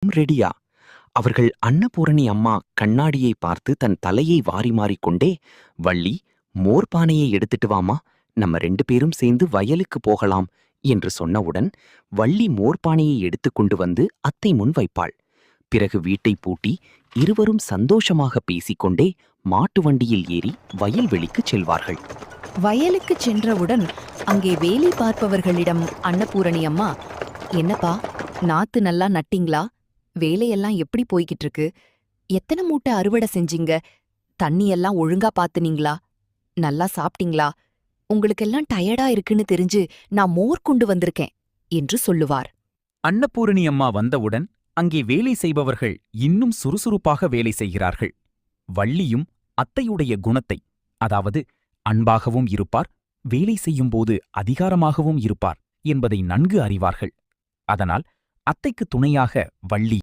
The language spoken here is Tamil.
எல்லாம் ரெடியா? அவர்கள் அன்னபூரணி அம்மா கண்ணாடியை பார்த்து தன் தலையை வாரி மாறிக்கொண்டே, வள்ளி, மோர் பானையை எடுத்துட்டு வாமா, நம்ம 2 பேரும் சேர்ந்து வயலுக்கு போகலாம் என்று சொன்னவுடன் வள்ளி மோர்பானையை எடுத்துக் கொண்டு வந்து அத்தை முன் வைப்பாள். பிறகு வீட்டை பூட்டி இருவரும் சந்தோஷமாக பேசிக்கொண்டே மாட்டு வண்டியில் ஏறி வயல்வெளிக்குச் செல்வார்கள். வயலுக்கு சென்றவுடன் அங்கே வேலை பார்ப்பவர்களிடம் அன்னபூரணி அம்மா, என்னப்பா, நாத்து நல்லா நட்டிங்களா? வேலையெல்லாம் எப்படி போய்கிட்டு இருக்கு? எத்தனை மூட்டை அறுவடை செஞ்சீங்க? தண்ணியெல்லாம் ஒழுங்கா பாத்துனீங்களா? நல்லா சாப்பிட்டீங்களா? உங்களுக்கெல்லாம் டயர்டா இருக்குன்னு தெரிஞ்சு நான் மோர் கொண்டு வந்திருக்கேன் என்று சொல்லுவார். அன்னபூரணி அம்மா வந்தவுடன் அங்கே வேலை செய்பவர்கள் இன்னும் சுறுசுறுப்பாக வேலை செய்கிறார்கள். வள்ளியும் அத்தையுடைய குணத்தை, அதாவது அன்பாகவும் இருப்பார், வேலை செய்யும்போது அதிகாரமாகவும் இருப்பார் என்பதை நன்கு அறிவார்கள். அதனால் அத்தைக்கு துணையாக வள்ளி